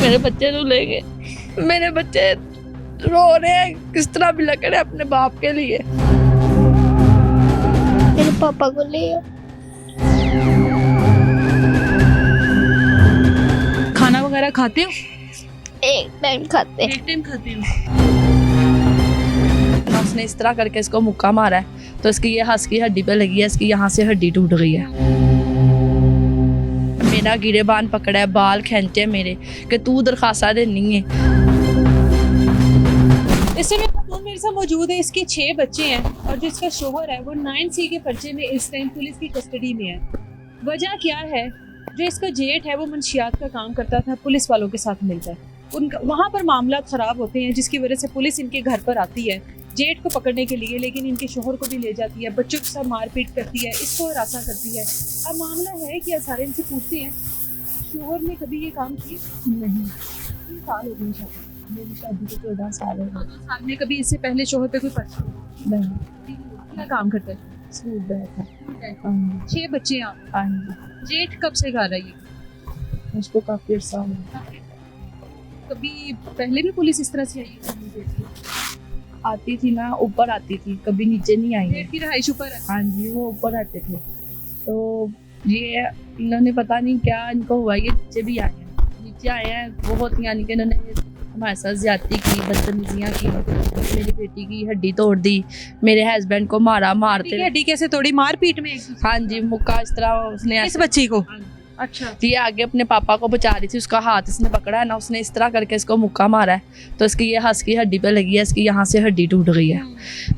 मेरे बच्चे नूं लेंगे। मेरे बच्चे रो रहे हैं, किस तरह भी लग रहे हैं अपने बाप के लिए। मेरे पापा को ले आओ। खाना वगैरह खाते हो? एक टाइम खाते हैं। एक टाइम खाते हो? उसने इस तरह करके इसको मुक्का मारा है तो इसकी ये हंस की हड्डी पे लगी है, इसकी यहाँ से हड्डी टूट गई है। मेरा गिरेबान पकड़ा है, बाल खींचे मेरे कि तू दरखास्ता देनी है। इस समय खातून मेरे साथ मौजूद है, इसके 6 बच्चे हैं और जो इसका शोहर है वो 9C के पर्चे में इस टाइम पुलिस की कस्टडी में है। वजह क्या है? जो इसका जेठ है वो मंशियात का काम करता था, पुलिस वालों के साथ मिलता है, उनका वहाँ पर मामला ख़राब होते हैं जिसकी वजह से पुलिस इनके घर पर आती है जेठ को पकड़ने के लिए, लेकिन इनके शोहर को भी ले जाती है, बच्चों के साथ मारपीट करती है, इसको हरासा करती है। अब मामला है कि सारे इनसे पूछते हैं शोहर ने कभी ये काम किए? नहीं। 3 साल हो गए शादी, मेरी शादी को 14 साल हो गए। 2 साल में कभी इससे पहले शोहर पे कोई पर्चा नहीं, क्या काम करता है? स्कूल बैठा। 6 बच्चे हैं आप। हाँ जी, जेठ कब से कर रही है? उसको काफी अर्सा हो गया। कभी पहले भी पुलिस इस तरह से आई है? आती थी ना, ऊपर आती थी, कभी नीचे नहीं आई है। जेठ की रहाइश ऊपर है। हाँ जी, वो ऊपर आते थे। तो ये इन्होंने पता नहीं क्या इनको हुआ, ये नीचे भी आए हैं। नीचे आए हैं बहुत, यानी कि इन्होंने हमारे साथ ज्यादती की, बदतमीजियाँ की, मेरी बेटी की हड्डी तोड़ दी, मेरे हस्बैंड को मारा, मारते। हड्डी कैसे तोड़ी? मारपीट में? हाँ जी, मुक्का इस तरह उसने इस बच्ची को? अच्छा। ये आगे अपने पापा को बचा रही थी, उसका हाथ इसने पकड़ा है ना, उसने इस तरह करके इसको मुक्का मारा है तो इसकी ये हंस की हड्डी पे लगी है, इसकी यहाँ से हड्डी टूट गई है।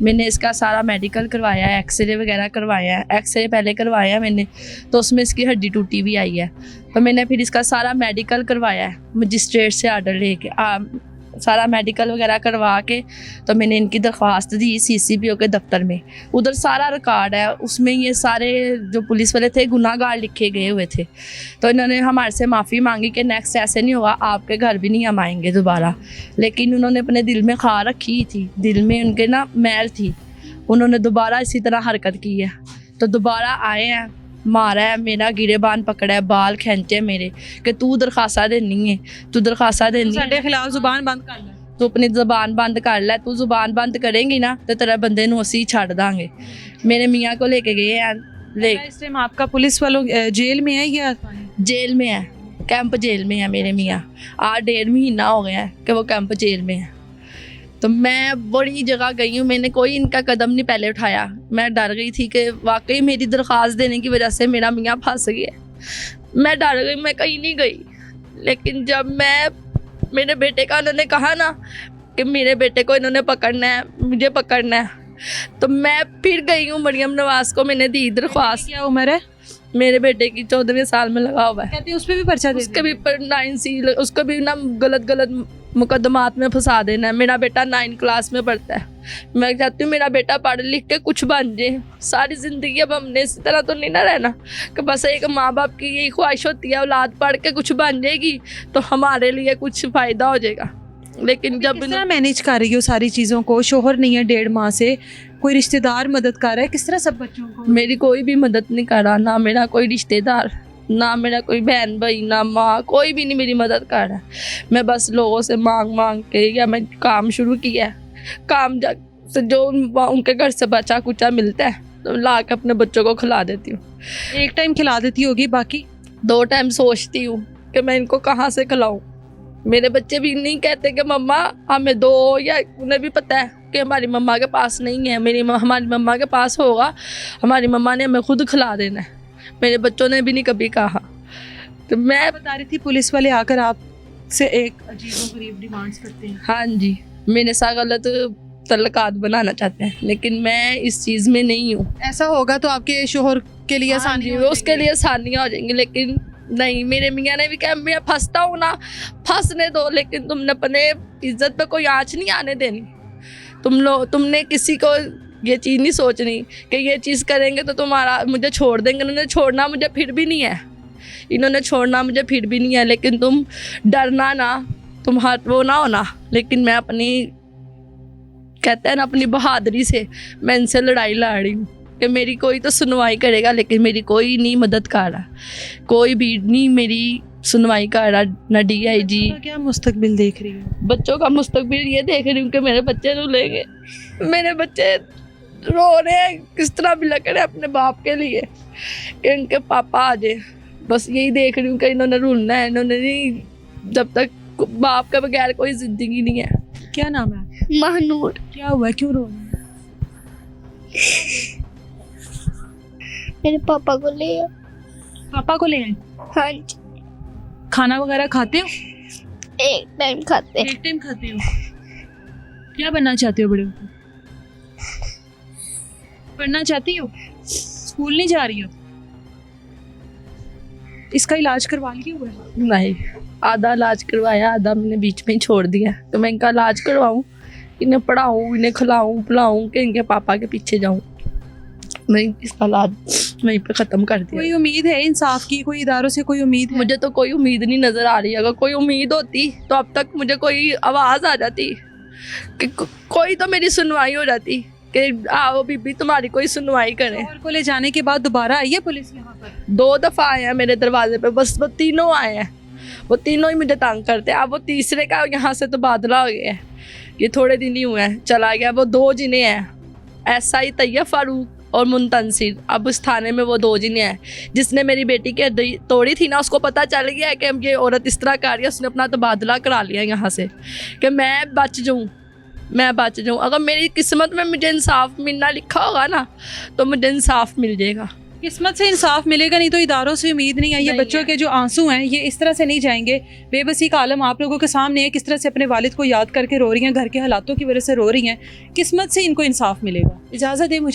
मैंने इसका सारा मेडिकल करवाया है, एक्सरे वगैरह करवाया है। एक्सरे पहले करवाया है मैंने तो उसमें इसकी हड्डी टूटी भी आई है। तो मैंने फिर इसका सारा मेडिकल करवाया है, मजिस्ट्रेट से आर्डर लेके सारा मेडिकल वगैरह करवा के तो मैंने इनकी दरख्वास्त दी CCPO के दफ्तर में। उधर सारा रिकॉर्ड है, उसमें ये सारे जो पुलिस वाले थे गुनाहगार लिखे गए हुए थे। तो इन्होंने हमारे से माफ़ी मांगी कि नेक्स्ट ऐसे नहीं होगा, आपके घर भी नहीं हम आएंगे दोबारा। लेकिन उन्होंने अपने दिल में खा रखी थी, दिल में उनके ना मैल थी, उन्होंने दोबारा इसी तरह हरकत की है। तो दोबारा आए हैं, मारा है, मेरा गिरेबान पकड़ा है, बाल खींचे मेरे कि तू दरखास्ता देनी है, तू दरखास्ता देनी है, साडे खिलाफ जुबान बंद कर ले। तू अपनी ज़ुबान बंद कर ले, तू ज़ुबान बंद करेंगी ना तो तेरे बंदे नूं असीं छड्ड दांगे। मेरे मियाँ को लेके गए हैं, इस टाइम आपका पुलिस वालों जेल में है या? जेल में है, कैंप जेल में है मेरे मियाँ। 8-1.5 महीना हो गया है कि वो कैंप जेल में है। तो मैं बड़ी जगह गई हूँ, मैंने कोई इनका कदम नहीं पहले उठाया। मैं डर गई थी कि वाकई मेरी दरख्वास्त देने की वजह से मेरा मियाँ फंस गया। मैं डर गई, मैं कहीं नहीं गई। लेकिन जब मेरे बेटे का उन्होंने कहा ना कि मेरे बेटे को इन्होंने पकड़ना है, मुझे पकड़ना है, तो मैं फिर गई हूँ मरियम नवाज को, मैंने दी दरख्वास्त। क्या उम्र है मेरे बेटे की? 14वें साल में लगा हुआ है। कहते हैं उस पे भी पर्चा दे उसके भी 9C, उसको भी ना गलत मुकदमात में फंसा देना है। मेरा बेटा 9 क्लास में पढ़ता है। मैं चाहती हूँ मेरा बेटा पढ़ लिख के कुछ बन जाए। सारी ज़िंदगी अब हमने इस तरह तो नहीं ना रहना कि बस एक माँ बाप की यही ख्वाहिश होती है औलाद पढ़ के कुछ बन जाएगी तो हमारे लिए कुछ फ़ायदा हो जाएगा। लेकिन जब किस तरह मैनेज कर रही हो सारी चीज़ों को? शोहर नहीं है 1.5 माह से, कोई रिश्तेदार मदद कर रहा है, किस तरह सब बच्चों को? मेरी कोई भी मदद नहीं कर रहा, ना मेरा कोई रिश्तेदार, ना मेरा कोई बहन भाई, ना माँ, कोई भी नहीं मेरी मदद कर रहा है। मैं बस लोगों से मांग के या मैं काम शुरू किया है, काम से जो उनके घर से बचा कुचा मिलता है तो ला के अपने बच्चों को खिला देती हूँ। एक टाइम खिला देती होगी, बाकी 2 टाइम सोचती हूँ कि मैं इनको कहाँ से खिलाऊँ। मेरे बच्चे भी नहीं कहते कि मम्मा हमें दो, या उन्हें भी पता है कि हमारी मम्मा के पास नहीं है। हमारी मम्मा के पास होगा, हमारी मम्मा ने हमें खुद खिला देना है। मेरे बच्चों ने भी नहीं कभी कहा। तो मैं बता रही थी पुलिस वाले आकर आपसे एक अजीबोगरीब डिमांड्स करते हैं। हाँ जी, मेरे साथ गलत तल्लुकात बनाना चाहते हैं, लेकिन मैं इस चीज़ में नहीं हूँ। ऐसा होगा तो आपके शोहर के लिए आसानी हाँ, उसके लिए आसानियाँ हो जाएंगी, लेकिन नहीं। मेरे मियाँ ने भी कहा मैं फंसता हूँ ना, फंसने दो, लेकिन तुमने अपने इज्जत पे कोई आँच नहीं आने देनी। तुमने किसी को ये चीज़ नहीं सोचनी कि ये चीज़ करेंगे तो तुम्हारा मुझे छोड़ देंगे। इन्होंने छोड़ना मुझे फिर भी नहीं है, इन्होंने छोड़ना मुझे फिर भी नहीं है। लेकिन तुम डरना ना, तुम हाथ वो ना होना। लेकिन मैं अपनी, कहते हैं ना, अपनी बहादुरी से मैं इनसे लड़ाई लड़ रही हूँ कि मेरी कोई तो सुनवाई करेगा, लेकिन मेरी कोई नहीं मदद कर रहा, कोई भी नहीं मेरी सुनवाई कर रहा ना DIG। बच्चों का क्या मुस्तकबिल देख रही हो? बच्चों का मुस्तकबिल ये देख रही हूँ कि मेरे बच्चे रुलेंगे, मेरे बच्चे रो रहे हैं, किस तरह भी लग रहे हैं अपने बाप के लिए कि इनके पापा आ जाए। बस यही देख रही हूँ कि इन्होंने रुलना है, इन्होंने नहीं, जब तक बाप के बगैर कोई जिंदगी नहीं है। क्या नाम है? महानूर। क्या हुआ है? क्यों रो रही है? मेरे पापा को ले आओ। पापा को ले आए? हाँ जी, खाना वगैरह खाते हो? एक टाइम खाते। एक टाइम खाते हो? क्या बनना चाहते हो बड़े होकर? पढ़ना चाहती हो? स्कूल नहीं जा रही हो? इसका इलाज करवा लिया हुआ है? नहीं, आधा इलाज करवाया, आधा मैंने बीच में ही छोड़ दिया। तो मैं इनका इलाज करवाऊँ, इन्हें पढ़ाऊँ, इन्हें खिलाऊँ पिलाऊँ कि इनके पापा के पीछे जाऊँ। मैं इसका इलाज वहीं पे ख़त्म कर दिया। कोई उम्मीद है इंसाफ की? कोई इदारों से कोई उम्मीद है? मुझे तो कोई उम्मीद नहीं नज़र आ रही। अगर कोई उम्मीद होती तो अब तक मुझे कोई आवाज़ आ जाती कि कोई तो मेरी सुनवाई हो जाती कि आओ बीबी तुम्हारी कोई सुनवाई करे। शोहर को ले जाने के बाद दोबारा आई है पुलिस यहाँ पर? 2 दफ़ा आए हैं मेरे दरवाजे पे, बस वो तीनों आए हैं, वो तीनों ही मुझे तंग करते हैं। अब वो तीसरे का यहाँ से तबादला हो गया है, ये थोड़े दिन ही हुए हैं, चला गया। वो 2 जिने हैं, SI तैयब फारूक और मुंतसिर। अब उस थाने में वो 2 जिने हैं। जिसने मेरी बेटी की हड्डी तोड़ी थी ना, उसको पता चल गया है कि ये औरत इस तरह कर रही है, उसने अपना तबादला करा लिया यहाँ से कि मैं बच जाऊँ। अगर मेरी किस्मत में मुझे इंसाफ मिलना लिखा होगा ना तो मुझे इंसाफ मिल जाएगा। किस्मत से इंसाफ मिलेगा, नहीं तो इदारों से उम्मीद नहीं है। ये नहीं बच्चों है। के जो आंसू हैं ये इस तरह से नहीं जाएंगे। बेबसी का आलम आप लोगों के सामने है, किस तरह से अपने वालिद को याद करके रो रही हैं, घर के हालातों की वजह से रो रही हैं। किस्मत से इनको इंसाफ मिलेगा। इजाज़त दे मुझे।